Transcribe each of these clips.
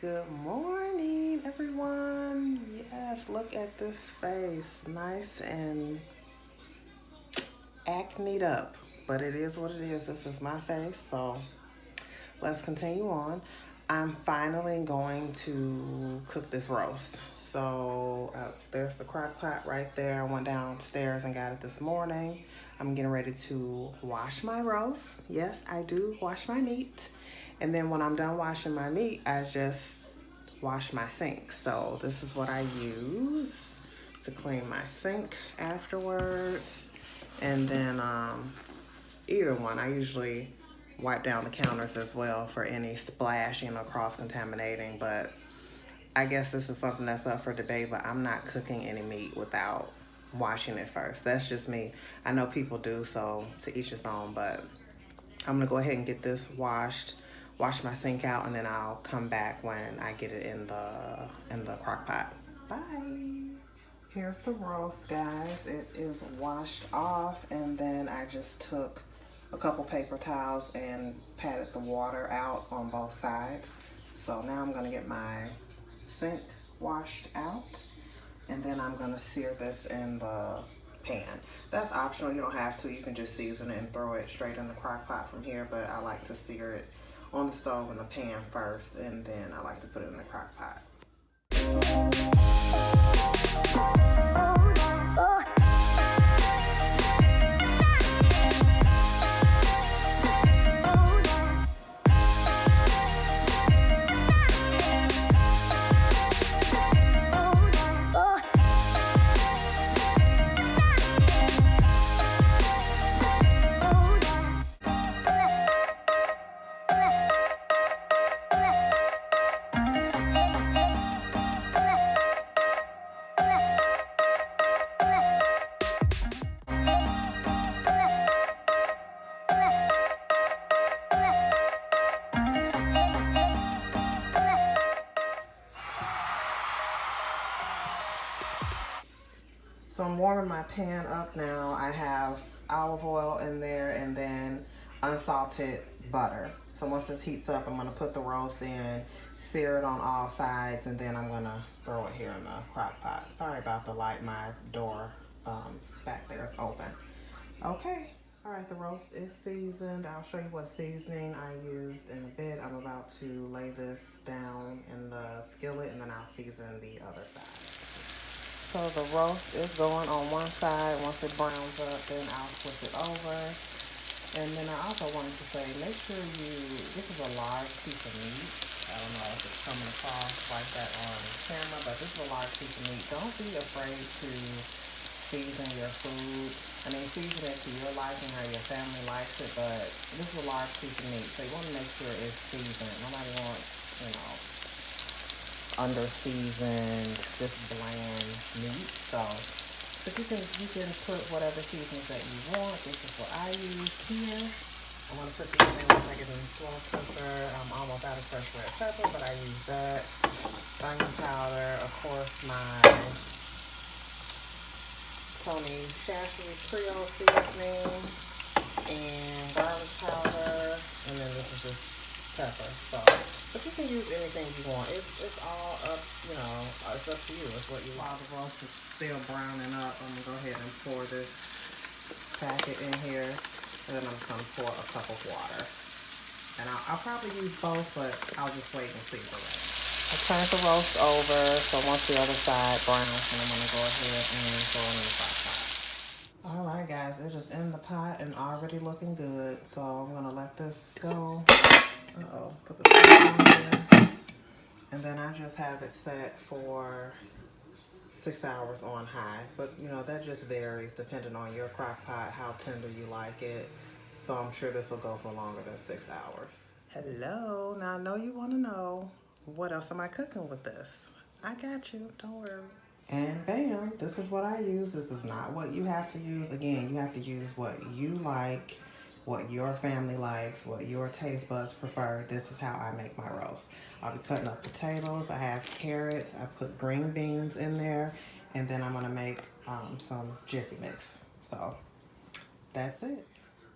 Good morning, everyone. Yes, look at this face. Nice and acneed up, but it is what it is. This is my face, so let's continue on. I'm finally going to cook this roast. So there's the crock pot right there. I went downstairs and got it this morning. I'm getting ready to wash my roast. Yes, I do wash my meat. And then when I'm done washing my meat, I just wash my sink. So this is what I use to clean my sink afterwards. And then either one, I usually wipe down the counters as well for any splashing or cross-contaminating. But I guess this is something that's up for debate, but I'm not cooking any meat without washing it first. That's just me. I know people do, so to each his own, but I'm gonna go ahead and get this washed, wash my sink out, and then I'll come back when I get it in the crock pot. Bye. Here's the roast, guys. It is washed off, and then I just took a couple paper towels and patted the water out on both sides. So now I'm gonna get my sink washed out, and then I'm gonna sear this in the pan. That's optional, you don't have to. You can just season it and throw it straight in the crock pot from here, but I like to sear it on the stove in the pan first, and then I like to put it in the crock pot. So I'm warming my pan up now. I have olive oil in there and then unsalted butter. So once this heats up, I'm gonna put the roast in, sear it on all sides, and then I'm gonna throw it here in the crock pot. Sorry about the light, my door back there is open. Okay, all right, the roast is seasoned. I'll show you what seasoning I used in a bit. I'm about to lay this down in the skillet, and then I'll season the other side. So the roast is going on one side. Once it browns up, then I'll flip it over. And then I also wanted to say, make sure this is a large piece of meat. I don't know if it's coming across like that on camera, but this is a large piece of meat. Don't be afraid to season your food. I mean, season it to your liking, how your family likes it, but this is a large piece of meat, so you want to make sure it's seasoned. Nobody wants, under-seasoned, just bland meat. So, but you can put whatever seasonings that you want. This is what I use here. I'm gonna put these in once I get in slow cooker. I'm almost out of fresh red pepper, but I use that. Onion powder, of course, my Tony Chachere's Creole seasoning, and garlic powder, and then this is just pepper. So, but you can use anything you want. It's all up, it's up to you. It's what you want. While the roast is still browning up, I'm gonna go ahead and pour this packet in here, and then I'm just gonna pour a cup of water. And I'll probably use both, but I'll just wait and see the rest. I turned the roast over, so once the other side browns, then I'm gonna go ahead and throw it in the crock pot. All right, guys, it is in the pot and already looking good. So I'm gonna let this go. Put the top on here. And then I just have it set for 6 hours on high. But that just varies depending on your crock pot, how tender you like it. So I'm sure this will go for longer than 6 hours. Hello, now I know you want to know, what else am I cooking with this? I got you, don't worry. And bam, this is what I use. This is not what you have to use. Again, you have to use what you like, what your family likes, what your taste buds prefer. This is how I make my roast. I'll be cutting up potatoes. I have carrots. I put green beans in there. And then I'm going to make some Jiffy Mix. So that's it.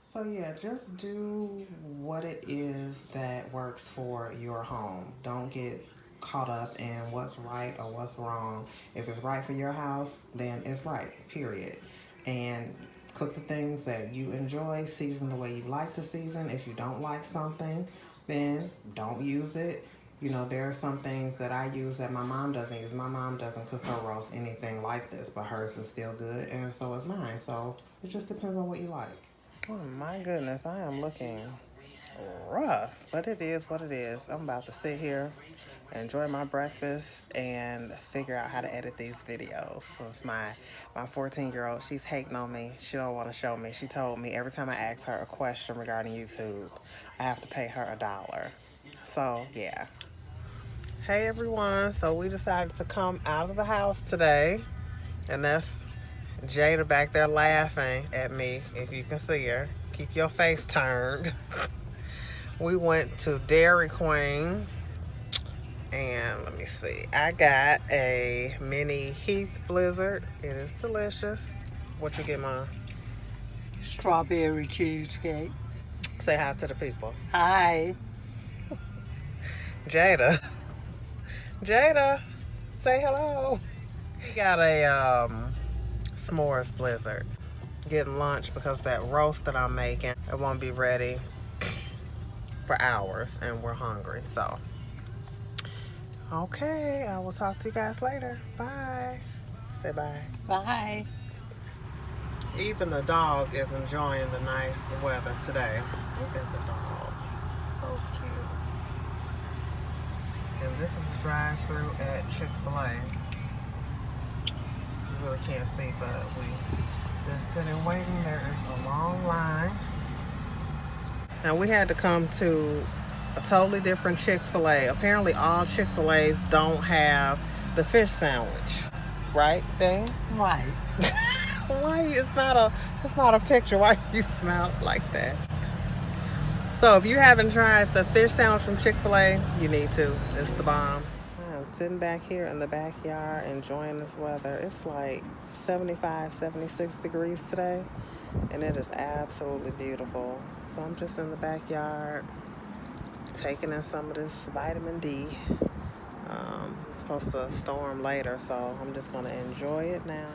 So yeah, just do what it is that works for your home. Don't get caught up in what's right or what's wrong. If it's right for your house, then it's right, period. And cook the things that you enjoy, season the way you like to season. If you don't like something, then don't use it. You know, there are some things that I use that my mom doesn't use. My mom doesn't cook her roast anything like this, but hers is still good, and so is mine. So it just depends on what you like. Oh my goodness, I am looking rough, but it is what it is. I'm about to sit here, enjoy my breakfast, and figure out how to edit these videos. So it's my 14-year-old, she's hating on me. She don't want to show me. She told me every time I ask her a question regarding YouTube, I have to pay her $1. So yeah. Hey everyone, so we decided to come out of the house today, and that's Jada back there laughing at me, if you can see her. Keep your face turned. We went to Dairy Queen, and let me see. I got a mini Heath Blizzard. It is delicious. What you get, Mom? Strawberry cheesecake. Say hi to the people. Hi. Jada. Jada, say hello. We got a s'mores blizzard. Getting lunch because that roast that I'm making, it won't be ready for hours, and we're hungry. So okay, I will talk to you guys later. Bye. Say bye. Bye. Even the dog is enjoying the nice weather today. Look at the dog. So cute. And this is a drive-through at Chick-fil-A. You really can't see, but we've been sitting waiting. There is a long line. Now we had to come to a totally different Chick-fil-A. Apparently all Chick-fil-A's don't have the fish sandwich. Right, Dane? Right. Why it's not a picture? Why you smile like that? So if you haven't tried the fish sandwich from Chick-fil-A, you need to. It's the bomb. I'm sitting back here in the backyard enjoying this weather. It's like 75, 76 degrees today, and it is absolutely beautiful. So I'm just in the backyard taking in some of this vitamin D. It's supposed to storm later, so I'm just gonna enjoy it now.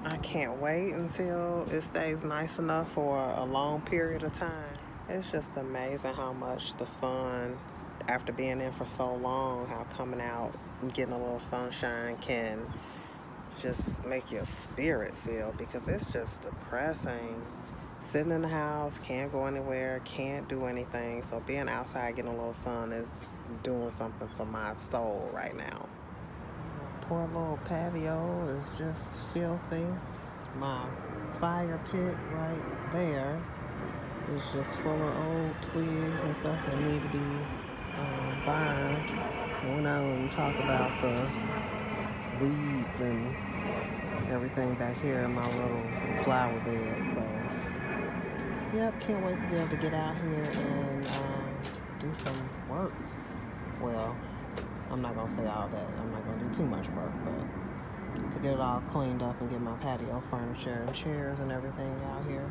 I can't wait until it stays nice enough for a long period of time. It's just amazing how much the sun, after being in for so long, how coming out and getting a little sunshine can just make your spirit feel, because it's just depressing. Sitting in the house, can't go anywhere, can't do anything. So being outside getting a little sun is doing something for my soul right now. Poor little patio is just filthy. My fire pit right there is just full of old twigs and stuff that need to be burned. And we're not even talk about the weeds and everything back here in my little flower bed. So yep, can't wait to be able to get out here and do some work. Well, I'm not gonna say all that. I'm not gonna do too much work, but to get it all cleaned up and get my patio furniture and chairs and everything out here.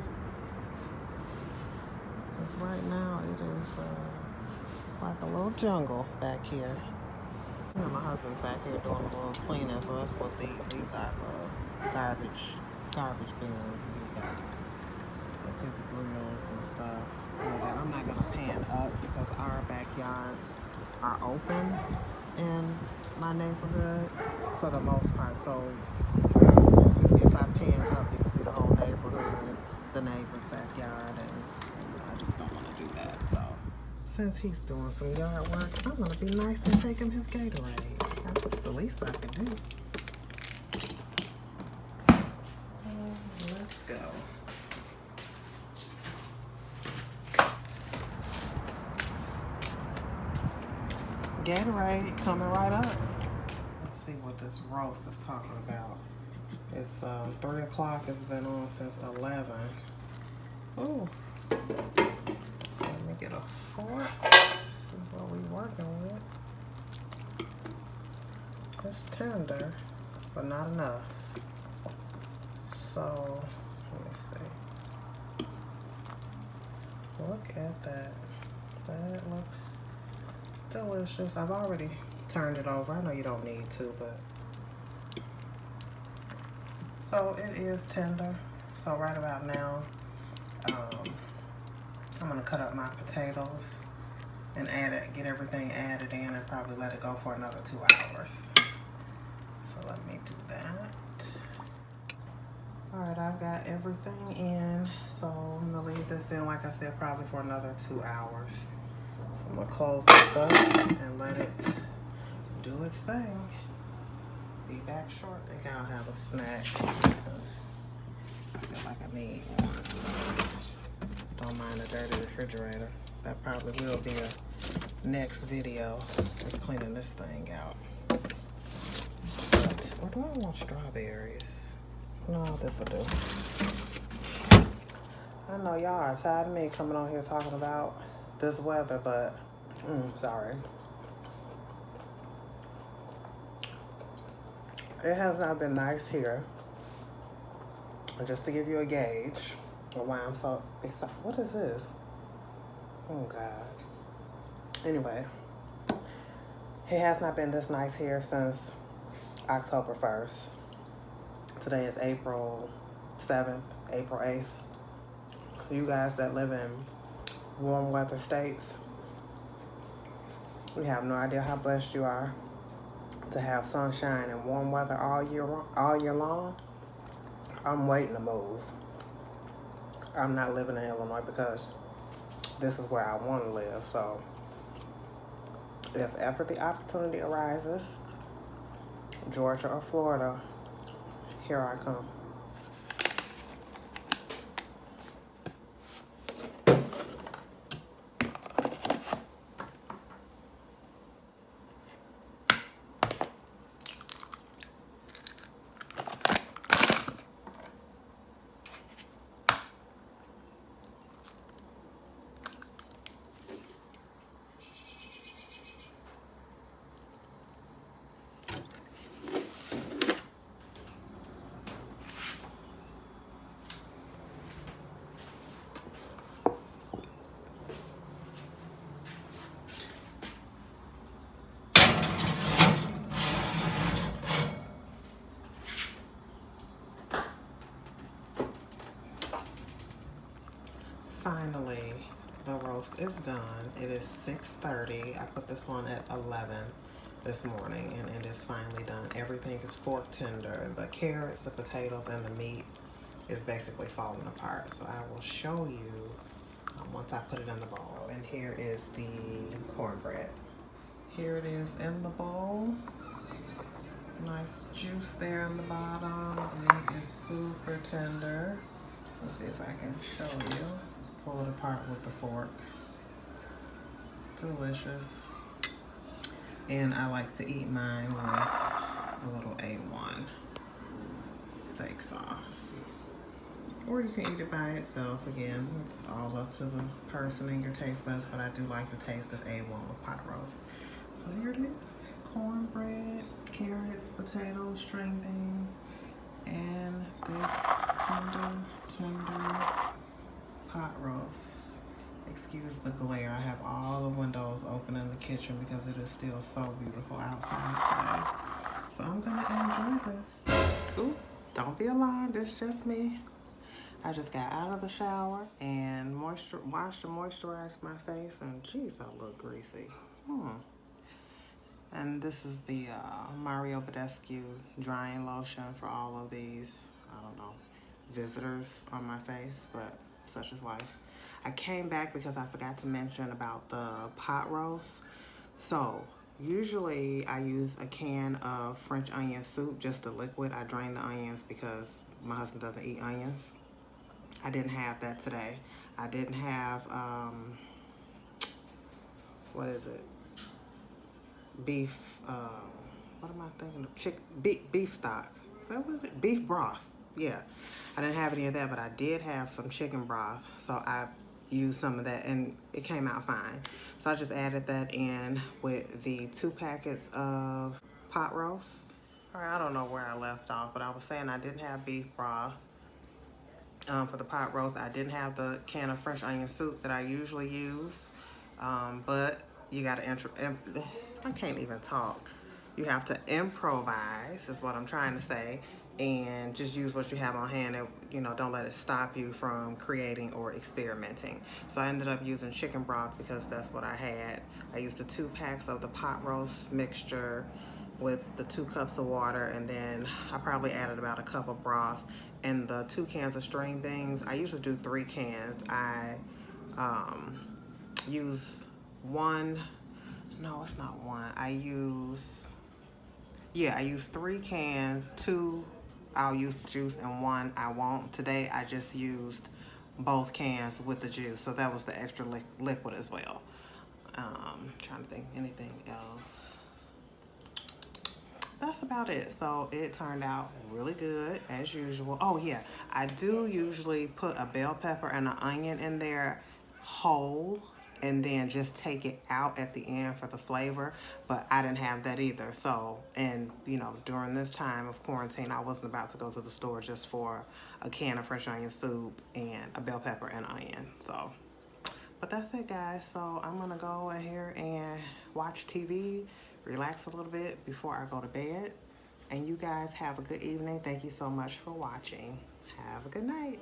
Because right now it is, it's like a little jungle back here. You know, my husband's back here doing a little cleaning, so that's what these are, garbage bins. He's got his grills and stuff. I'm not gonna pan up because our backyards are open in my neighborhood for the most part. So if I pan up, you can see the whole neighborhood, the neighbor's backyard, and I just don't want to do that. So since he's doing some yard work, I'm gonna be nice and take him his Gatorade. That's the least I can do. So let's go. Gatorade coming right up. Let's see what this roast is talking about. It's 3 o'clock. It's been on since 11. Ooh. Let me get a fork. See what we working with. It's tender, but not enough. So let me see. Look at that. That looks delicious. I've already turned it over. I know you don't need to, but so it is tender. So right about now, I'm gonna cut up my potatoes and get everything added in, and probably let it go for another 2 hours. So let me do that. All right, I've got everything in, so I'm gonna leave this in, like I said, probably for another 2 hours. So I'm gonna close this up and let it do its thing. Be back short. I think I'll have a snack because I feel like I need one. So don't mind a dirty refrigerator. That probably will be a next video, just cleaning this thing out. But, or do I want strawberries? No, this'll do. I know y'all are tired of me coming on here talking about this weather, but sorry. It has not been nice here. Just to give you a gauge of why I'm so excited. What is this? Oh God. Anyway, it has not been this nice here since October 1st. Today is April 7th, April 8th. You guys that live in warm weather states, we have no idea how blessed you are to have sunshine and warm weather all year long. I'm waiting to move. I'm not living in Illinois because this is where I want to live. So if ever the opportunity arises, Georgia or Florida, here I come. Finally, the roast is done. It is 6:30. I put this on at 11 this morning, and it is finally done. Everything is fork tender. The carrots, the potatoes, and the meat is basically falling apart. So I will show you once I put it in the bowl. And here is the cornbread. Here it is in the bowl. It's nice juice there on the bottom. The meat is super tender. Let's see if I can show you. Pull it apart with the fork. Delicious. And I like to eat mine with a little A1 steak sauce. Or you can eat it by itself. Again, it's all up to the person and your taste buds, but I do like the taste of A1 with pot roast. So here it is. Cornbread, carrots, potatoes, string beans, and this tender pot roast. Excuse the glare. I have all the windows open in the kitchen because it is still so beautiful outside today. So I'm gonna enjoy this. Ooh, don't be alarmed, it's just me. I just got out of the shower and washed and moisturized my face, and geez, I look greasy. And this is the Mario Badescu drying lotion for all of these, I don't know, visitors on my face, but such is life. I came back because I forgot to mention about the pot roast. So usually I use a can of French onion soup, just the liquid. I drain the onions because my husband doesn't eat onions. I didn't have that today. I didn't have, what is it? Beef, what am I thinking of? Beef stock. Is that what it is? Beef broth. Yeah. I didn't have any of that, but I did have some chicken broth. So I used some of that and it came out fine. So I just added that in with the 2 packets of pot roast. All right, I don't know where I left off, but I was saying I didn't have beef broth. For the pot roast, I didn't have the can of French onion soup that I usually use, but you gotta I can't even talk. You have to improvise, is what I'm trying to say, and just use what you have on hand, and don't let it stop you from creating or experimenting. So I ended up using chicken broth because that's what I had. I used the 2 packs of the pot roast mixture with the 2 cups of water, and then I probably added about a cup of broth and the 2 cans of string beans. I usually do 3 cans. I use one. No, it's not one. I use 3 cans. 2 I'll use juice and 1 I won't. Today I just used both cans with the juice, so that was the extra liquid as well. Trying to think anything else. That's about it. So it turned out really good as usual. Oh yeah, I do usually put a bell pepper and an onion in there whole, and then just take it out at the end for the flavor, but I didn't have that either. So, and during this time of quarantine, I wasn't about to go to the store just for a can of French onion soup and a bell pepper and onion. So, but that's it, guys. So I'm gonna go in here and watch TV, relax a little bit before I go to bed. And you guys have a good evening. Thank you so much for watching. Have a good night.